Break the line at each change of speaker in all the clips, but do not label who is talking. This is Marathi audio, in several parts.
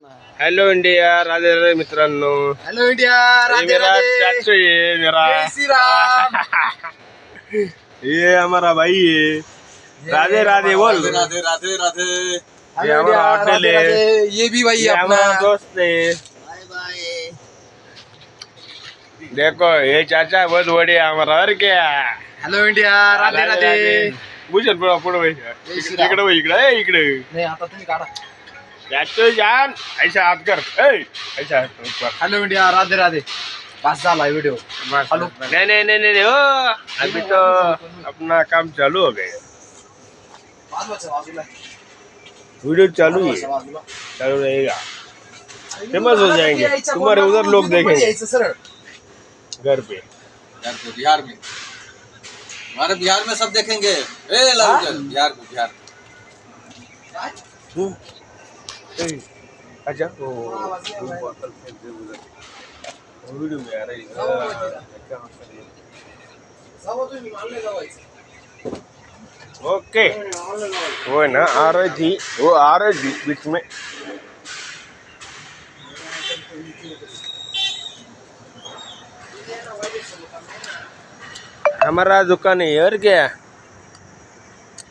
हॅलो इंडिया, राधे राधे मित्रांनो.
हेलो इंडिया, राधे
मेरा
राधे,
चाचू है मेरा.
जय श्री राम.
ये हमारा भाई है. राधे राधे बोल.
राधे राधे राधे.
ये हमारा होटल
राधे
है.
राधे. ये भी भाई
ये
अपना
हमारा दोस्त है.
Bye bye.
देखो ये चाचा बहुत बढ़िया हमारा. और क्या.
Hello India, Radhe Radhe.
भूषण पुढे
जय श्री राम.
इकडे
नाही आता तुम्ही काढा.
चाचू जान ऐसा हाथ कर. ऐसा हाथ ऊपर.
Hello India, Radhe Radhe. बस झाला व्हिडिओ. हेलो.
नहीं हो. अभी तो अपना काम चालू हो गया.
बाजूला.
वीडियो चालू है.
बाजूला.
चालू रहेगा. फेमस हो जाएंगे. तुम्हारे उधर लोग देखेंगे
सरळ
घर पे.
बिहार में हमारे बिहार में सब देखेंगे. ए लालू बिहार में बिहार.
अच्छा वीडियो में आ रही ओके. वो है ना आ रही थी. वो आ रही थी बीच में. हमारा दुकान है. और क्या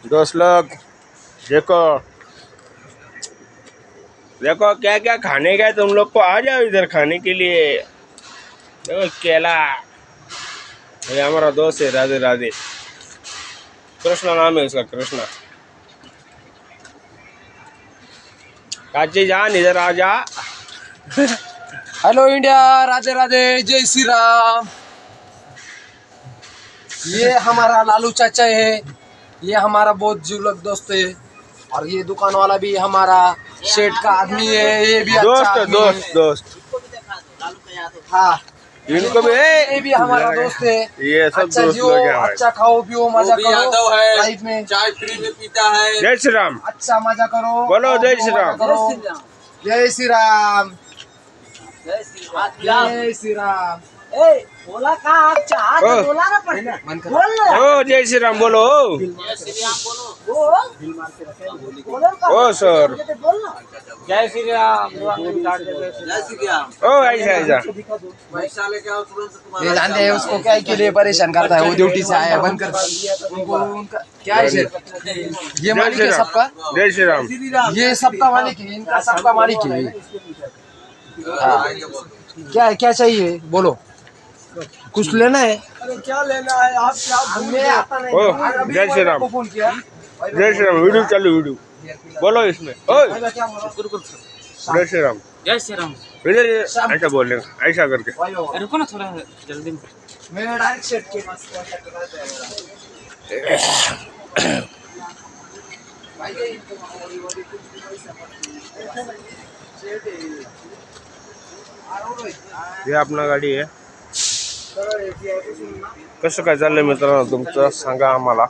दोस्त लोग. देखो देखो क्या क्या खाने का है तुम लोग को. आ जाओ इधर खाने के लिए. देखो केला. ये हमारा दोस्त है राधे राधे. कृष्णा नाम है उसका. कृष्णा. काची जान इधर आ जा.
हेलो इंडिया, राधे राधे, जय श्री राम. ये हमारा लालू चाचा है. ये हमारा बहुत जीवलग दोस्त है. और ये दुकान वाला भी हमारा शेठ का आदमी है. ये भी अच्छा
दोस्त
आदमी
दोस्त
है.
दोस्त
हाँ,
इनको भी
ये भी हमारा दोस्त है.
ये सब
अच्छा
दोस्त
जियो,
लोग हैं हमारे.
अच्छा खाओ पियो, मजा
वो भी यादव
करो
है.
लाइफ में.
चाय फ्री में पीता है.
जय श्री राम.
अच्छा मजा करो.
बोलो
खाओ
जय
पियो,
श्री
मजा
राम.
करो. जय श्री राम. जय श्री राम.
बोला का अच्छा हाथ
ओ.
बोला ना पण
मन कर.
बोल ना
ओ जय श्री राम बोलो.
बोल बोल का
ओ सर.
बोल ना जय श्री राम.
जय श्री राम.
ओ ऐसा ऐसा.
पैसा लेके आओ तुरंत
ये
तुम्हारा.
जानते हैं उसको क्या के लिए परेशान करता है. वो ड्यूटी से आया है. बंद कर उनको. उनका क्या है शेठ? ये
जय
मालिक
श्री
है
राम.
सबका.
जय श्री राम.
ये सबका मालिक है. इनका सबका मालिक है.
आएंगे बोल.
क्या क्या चाहिए बोलो. कुछ लेना है.
क्या लेना है आप क्या
हमें आता नहीं.
ओ,
अभी
जय श्री राम.
को फोन किया.
जय श्री राम. वीडियो चालू वीडियो. बोलो इसमें. ओ जय श्री राम.
जय श्री राम.
इधर ऐसा बोलने ऐसा करके.
रुको ना थोड़ा जल्दी में.
मैं डायरेक्ट शेठ के पास कांटेक्ट करता है.
हे आपला गाडी आहे. कसं काय चाललंय मित्रांनो तुमचं सांगा आम्हाला.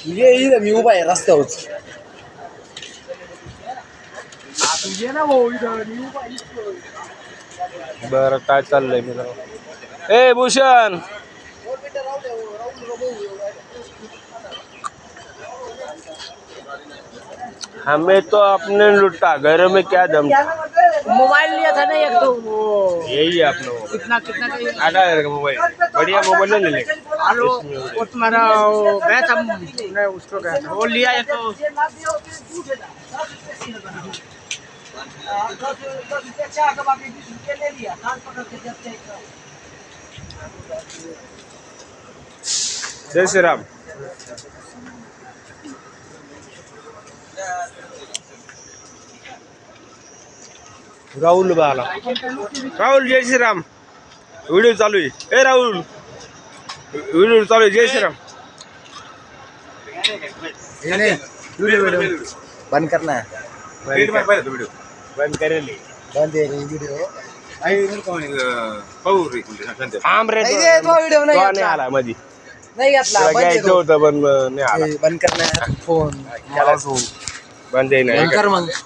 ये इधर मी उभा आहे रस्त्यावर.
बरं काय चाललंय मित्रांनो. ए भूषण. हमें तो अपने लुटा. घर में क्या दम.
मोबाइल लिया था ना एक तो वो
यही है अपना मोबाइल.
कितना कितना का ये
8,000 का मोबाइल. बढ़िया मोबाइल ले ले.
हेलो वो तुम्हारा वो गया था मैं उसको गया था वो लिया है तो
जय श्री राम. राहुल बाला. राहुल जय श्री राम. व्हिडिओ चालू आहे. ए राहुल व्हिडिओ चालू आहे. जय श्री राम.
ये नहीं वीडियो बंद करना है.
बंद करेल.
बंद है ये वीडियो.
थांब रे.
नाही रे, तो व्हिडिओ नाही
तो
घेतला.
आला मध्ये.
नाही घेतला.
तुला
बंद आहे
घ्यायचं
तो.
होतं पण नाही आला.
बंद करना है फोन.
बंद आहे
बंद
नाही.
कर मग.